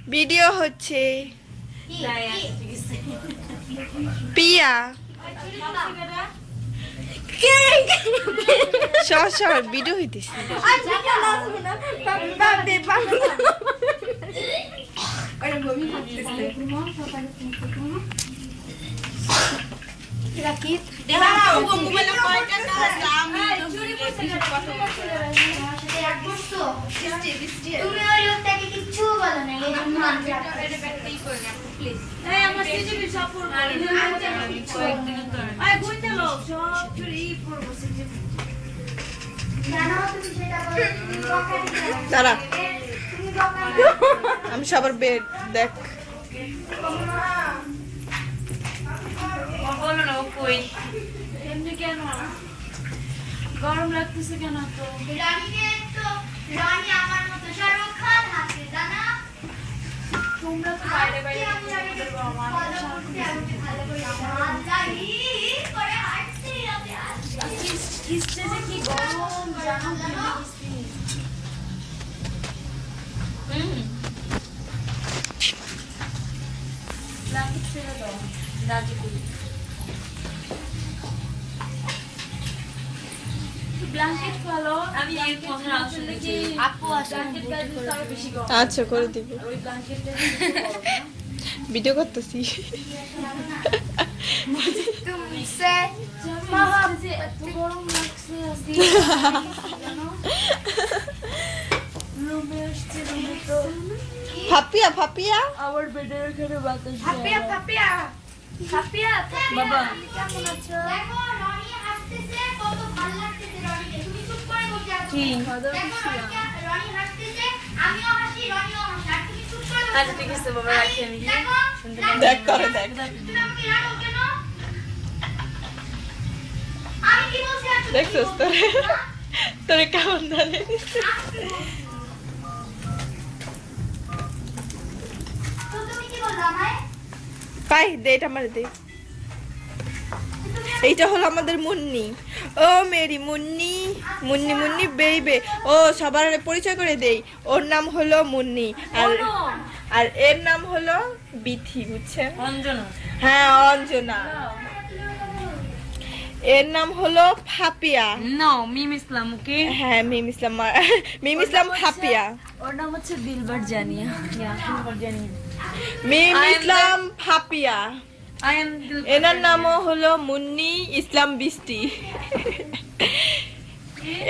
Video হচ্ছে পিয়া সর video হইতেছে দাঁড়া আমি সবার বেড দেখ গরম লাগতেছে কেন তো তোমরা তো বাইরে বাইরে কি গরম জানো ব্ল্যাঙ্কেট ছেড়ে দাও রাজি করি ব্ল্যাঙ্কেট ফলো আমি এর কথা আসলে কি আপু ব্ল্যাঙ্কেট গায়ে আরো বেশি গরম আচ্ছা করে দিব ওই ব্ল্যাঙ্কেটটা ভিডিও করতেছি তুমসে মামা যে এত গরম লাগছে আজকে জানো রুমে আসছে রুমে তো ফাপিয়া ফাপিয়া আমার বেডের ওখানে বাতাস ফাপিয়া ফাপিয়া ফাপিয়া বাবা কেমন আছো দেখো রনি হাসতেছে কত ভালো লাগতেছে রনিকে তুমি চুপ করে বসে আছো কি রনি হাসতেছে আমিও হাসি রনিও হাসে আর তুমি চুপ করে বসে আছো ঠিক আছে বাবা রাখি আমি দেখ করে দেখ তুমি আমাকে রাখো কেন আমি কি বলছি আর দেখছস তোরে কেমন ধরে তো তুমি কি বললা আমায় পাই দে এটা আমার দে এইটা হলো আমাদের মুন্নি ও মেরি মুন্নি মুন্নি মুন্নি বেইবে ও সবার পরিচয় করে দেই ওর নাম হলো মুন্নি আর এর নাম হলো বিথি বুঝছেন অঞ্জনা হ্যাঁ অঞ্জনা এর নাম হলো ফাপিয়া নো মিম ইসলাম ওকে হ্যাঁ মিম ইসলাম ফাপিয়া ওর নাম হচ্ছে দিলবার জানিয়া দিলবার জানিয়া মিম ইসলাম ফাপিয়া আই এম এনার নামও হলো মুন্নি ইসলাম বৃষ্টি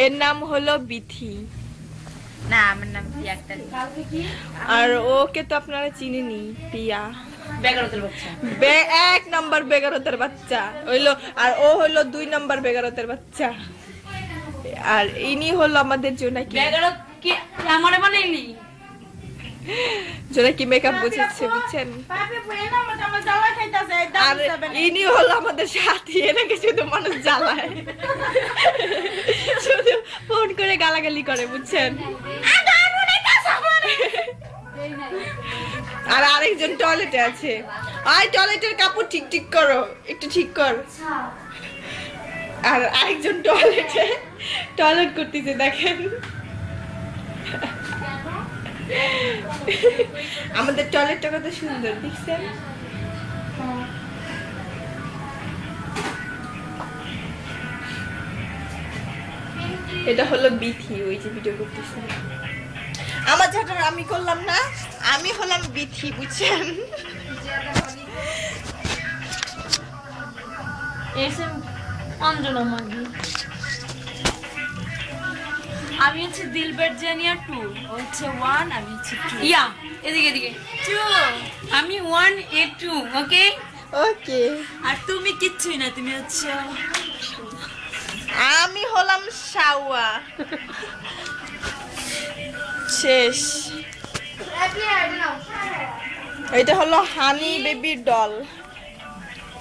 এর নাম হলো বিথি না আমার নাম পিয়া আক্তার আর ওকে তো আপনারা চিনেনি পিয়া বেগরতের বাচ্চা এক নাম্বার বেগারতের বাচ্চা হইলো আর ও হইলো 2 নাম্বার বেগারতের বাচ্চা আর ইনি হলো আমাদের জোনাকি বেগরত কি আমারে বানাইলি জোনাকি মেকআপ বুঝেছে বুঝছেন আর ইনি হলো আমাদের সাথী এনাকে শুধু মানুষ জ্বালায় শুধু ফোন করে গালাগালি করে বুঝছেন আর আরেকজন টয়লেটে আছে আই টয়লেটের কাপড় ঠিক ঠিক করো একটু ঠিক কর আর আরেকজন টয়লেটে টয়লেট করতেছে দেখেন আমাদের টয়লেটটা কত সুন্দর দেখছেন এটা হলো বিথি ওই যে ভিডিও করতেছে আমার যেটা আমি করলাম না আমি হলাম বিথি বুঝছেন এসএম অঞ্জনা মাগি আমি হচ্ছে দিলবার জানিয়া 2 ও হচ্ছে 1 আমি হচ্ছে 2 ইয়া এদিকে এদিকে 2 আমি 1 এ 2 ওকে ওকে আর তুমি কিচ্ছুই না তুমি হচ্ছে আমি হলাম শাওয়া শেষ এটা হলো হানি বেবির ডল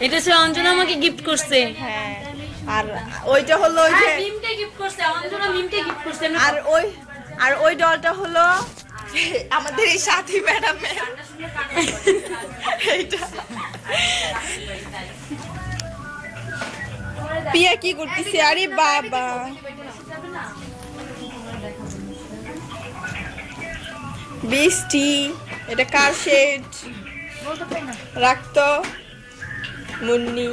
এটা হচ্ছে অঞ্জনা আমাকে গিফট করছে হ্যাঁ আর ওইটা হলো ওই যে মিমকে গিফট করছে অঞ্জনা মিমকে গিফট করছে আর ওই ডলটা হলো আমাদের এই সাথী ম্যাডামের এইটা পিয়া কি করতেছে আরে বাবা বৃষ্টি এটা কার শেড? বলতে পারি না। রাখতো মুন্নি।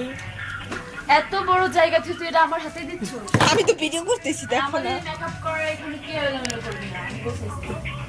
এত বড় জায়গা থেকে তুই এটা আমার হাতে দিচ্ছ? আমি তো ভিডিও করতেছি, দেখো না। আমাদের মেকআপ করার এখানে কে এলোমেলো করবি না, আমি বলতেছি।